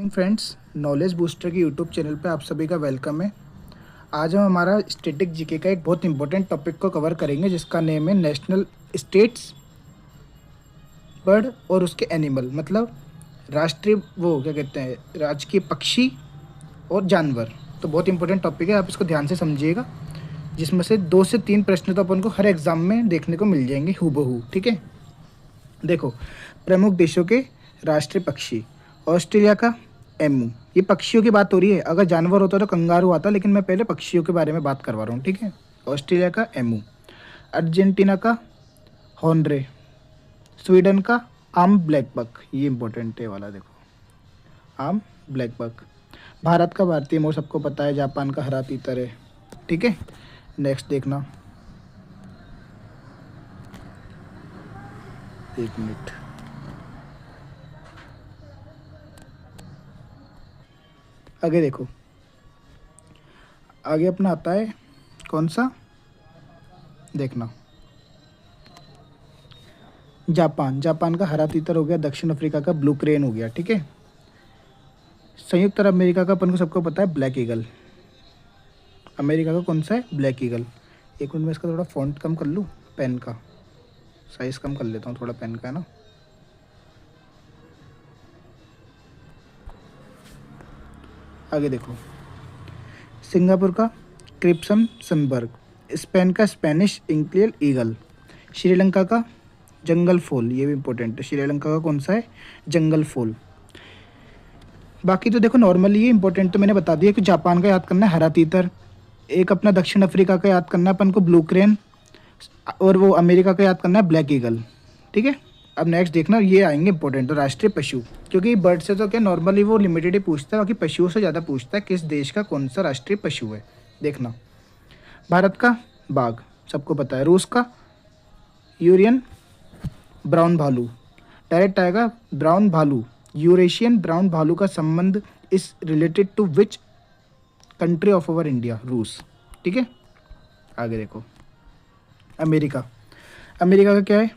Morning friends, knowledge booster के YouTube channel पे आप सभी का वेलकम है। आज हम हमारा स्टैटिक जीके का एक बहुत इंपॉर्टेंट टॉपिक को कवर करेंगे जिसका नेम है नेशनल स्टेट्स बर्ड और उसके एनिमल, मतलब राष्ट्रीय वो क्या कहते हैं, राजकीय पक्षी और जानवर। तो बहुत इंपॉर्टेंट टॉपिक है, आप इसको ध्यान से समझिएगा, जिसमें से 2 से 3 प्रश्न तो अपन को हर एग्ज़ाम में देखने को मिल जाएंगे हूबहू। ठीक है, देखो, प्रमुख देशों के राष्ट्रीय पक्षी। ऑस्ट्रेलिया का एमू, ये पक्षियों की बात हो रही है। अगर जानवर होता तो कंगारू आता, लेकिन मैं पहले पक्षियों के बारे में बात करवा रहा हूँ। ठीक है, ऑस्ट्रेलिया का एमू, अर्जेंटीना का हॉर्नरे, स्वीडन का आम ब्लैक बक, ये इंपॉर्टेंट है वाला, देखो आम ब्लैक बक। भारत का भारतीय मोर सबको पता है, जापान का हरा तीतर है। ठीक है, नेक्स्ट देखना, एक मिनट, आगे देखो, आगे अपना आता है कौन सा, देखना, जापान का हरा तीतर हो गया, दक्षिण अफ्रीका का ब्लू क्रेन हो गया। ठीक है, संयुक्त अरब अमेरिका का अपन को सबको पता है ब्लैक ईगल। अमेरिका का कौन सा है, ब्लैक ईगल। एक मिनट में इसका थोड़ा फॉन्ट कम कर लूँ, पेन का साइज़ कम कर लेता हूँ थोड़ा, पेन का है ना। आगे देखो, सिंगापुर का क्रिप्सन सनबर्ग, स्पेन का स्पेनिश इंक्लियल ईगल, श्रीलंका का जंगल फूल, ये भी इंपॉर्टेंट है, श्रीलंका का कौन सा है, जंगल फूल। बाकी तो देखो नॉर्मली ये इंपॉर्टेंट तो मैंने बता दिया कि जापान का याद करना है हरा तीतर, एक अपना दक्षिण अफ्रीका का याद करना है अपन को ब्लू क्रेन, और वो अमेरिका का याद करना है ब्लैक ईगल। ठीक है, अब नेक्स्ट देखना, ये आएंगे इंपॉर्टेंट, तो राष्ट्रीय पशु, क्योंकि बर्ड से तो क्या नॉर्मली वो लिमिटेड ही पूछता है, बाकी पशुओं से ज़्यादा पूछता है किस देश का कौन सा राष्ट्रीय पशु है। देखना, भारत का बाघ सबको पता है, रूस का यूरेशियन ब्राउन भालू, डायरेक्ट आएगा ब्राउन भालू, यूरेशियन ब्राउन भालू का संबंध is related to which country of our India, रूस। ठीक है, आगे देखो, अमेरिका का क्या है,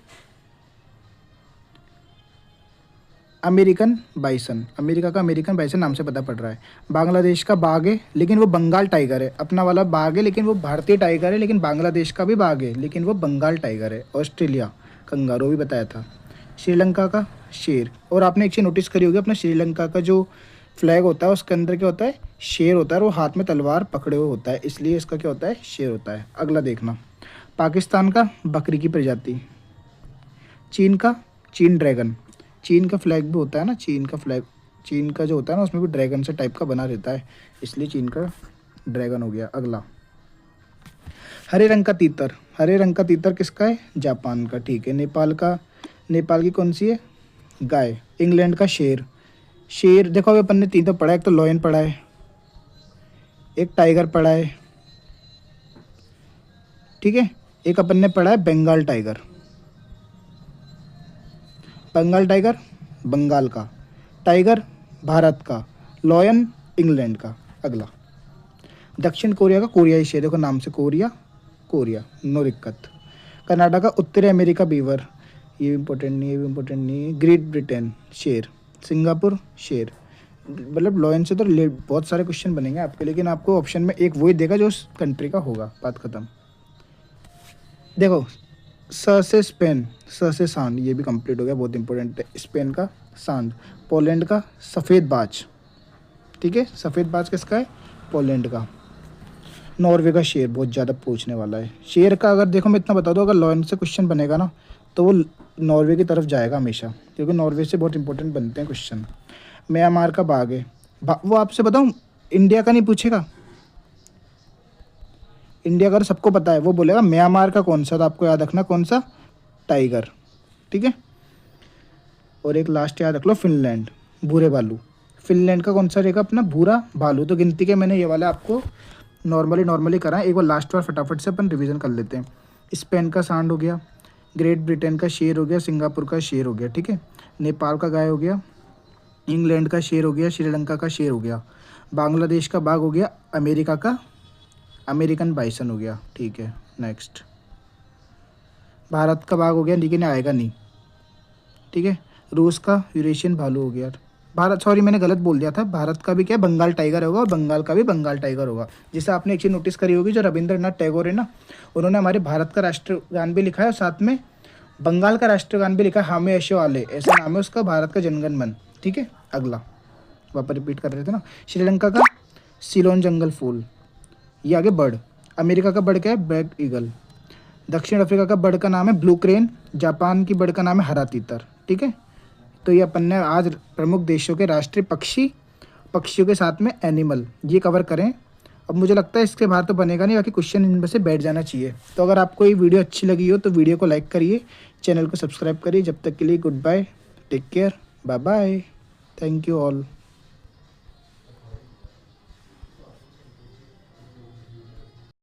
अमेरिकन बाइसन, अमेरिका का अमेरिकन बाइसन नाम से पता पड़ रहा है। बांग्लादेश का बाघ है लेकिन वो बंगाल टाइगर है, अपना वाला बाघ है लेकिन वो भारतीय टाइगर है, लेकिन बांग्लादेश का भी बाघ है लेकिन वो बंगाल टाइगर है। ऑस्ट्रेलिया कंगारू भी बताया था। श्रीलंका का शेर, और आपने एक चीज़ नोटिस करी होगी, अपना श्रीलंका का जो फ्लैग होता है उसके अंदर क्या होता है, शेर होता है, और वो हाथ में तलवार पकड़े हुए होता है, इसलिए इसका क्या होता है, शेर होता है। अगला देखना, पाकिस्तान का बकरी की प्रजाति, चीन का चीन ड्रैगन, चीन का फ्लैग भी होता है ना, चीन का फ्लैग, चीन का जो होता है ना उसमें भी ड्रैगन से टाइप का बना रहता है, इसलिए चीन का ड्रैगन हो गया। अगला, हरे रंग का तीतर, हरे रंग का तीतर किसका है, जापान का। ठीक है, नेपाल की कौन सी है, गाय। इंग्लैंड का शेर, शेर देखो अभी अपन ने 3 तो पढ़ा है, एक तो लॉयन पढ़ा है, एक टाइगर पढ़ा है, ठीक है, एक अपन ने पढ़ा है बंगाल टाइगर, बंगाल टाइगर बंगाल का, टाइगर भारत का, लॉयन इंग्लैंड का। अगला, दक्षिण कोरिया का कोरियाई शेर, देखो नाम से कोरिया, नो दिक्कत। कनाडा का उत्तरी अमेरिका बीवर, ये इंपॉर्टेंट नहीं, ये भी इंपॉर्टेंट नहीं। ग्रेट ब्रिटेन शेर, सिंगापुर शेर, मतलब लॉयन से तो बहुत सारे क्वेश्चन बनेंगे आपके, लेकिन आपको ऑप्शन में एक वही देगा जो उस कंट्री का होगा, बात खत्म। देखो, स से स्पेन, स से सांड, ये भी कंप्लीट हो गया, बहुत इंपॉर्टेंट है। स्पेन का सांड, पोलैंड का सफ़ेद बाज, ठीक है, सफ़ेद बाज किसका है, पोलैंड का। नॉर्वे का शेर, बहुत ज़्यादा पूछने वाला है शेर का, अगर देखो मैं इतना बता दूँ, अगर लॉयन से क्वेश्चन बनेगा ना तो वो नॉर्वे की तरफ जाएगा हमेशा, क्योंकि नॉर्वे से बहुत इंपॉर्टेंट बनते हैं क्वेश्चन। म्यांमार का बाघ है, वो आपसे बताऊँ, इंडिया का नहीं पूछेगा, इंडिया का तो सबको पता है, वो बोलेगा म्यांमार का कौन सा, तो आपको याद रखना कौन सा, टाइगर। ठीक है, और एक लास्ट याद रख लो, फिनलैंड भूरे भालू, फिनलैंड का कौन सा रहेगा, अपना भूरा भालू। तो गिनती के मैंने ये वाले आपको नॉर्मली कराएं, एक बार लास्ट बार फटाफट से अपन रिवीजन कर लेते हैं। स्पेन का सांड हो गया, ग्रेट ब्रिटेन का शेर हो गया, सिंगापुर का शेर हो गया, ठीक है, नेपाल का गाय हो गया, इंग्लैंड का शेर हो गया, श्रीलंका का शेर हो गया, बांग्लादेश का बाघ हो गया, अमेरिका का अमेरिकन बाइसन हो गया। ठीक है, नेक्स्ट, भारत का बाघ हो गया लेकिन आएगा नहीं, ठीक है, रूस का यूरेशियन भालू हो गया, भारत, सॉरी मैंने गलत बोल दिया था, भारत का भी क्या है, बंगाल टाइगर होगा और बंगाल का भी बंगाल टाइगर होगा। जैसे आपने एक चीज़ नोटिस करी होगी, जो रविंद्रनाथ टैगोर है ना, उन्होंने हमारे भारत का राष्ट्रगान भी लिखा है और साथ में बंगाल का राष्ट्रगान भी लिखा है, हामे ऐशो आले, ऐसा नाम है उसका, भारत का जनगण मन। ठीक है, अगला वापस रिपीट कर रहे थे ना। श्रीलंका का सिलोन जंगल फूल, ये आगे बर्ड। अमेरिका का बर्ड क्या है, ब्लैक ईगल। दक्षिण अफ्रीका का बर्ड का नाम है ब्लू क्रेन। जापान की बर्ड का नाम है हरा तीतर। ठीक है, तो ये अपन ने आज प्रमुख देशों के राष्ट्रीय पक्षियों के साथ में एनिमल ये कवर करें। अब मुझे लगता है इसके बाहर तो बनेगा नहीं, बाकी क्वेश्चन इनमें से बैठ जाना चाहिए। तो अगर आपको ये वीडियो अच्छी लगी हो तो वीडियो को लाइक करिए, चैनल को सब्सक्राइब करिए। जब तक के लिए good bye, take care, bye bye, thank you all.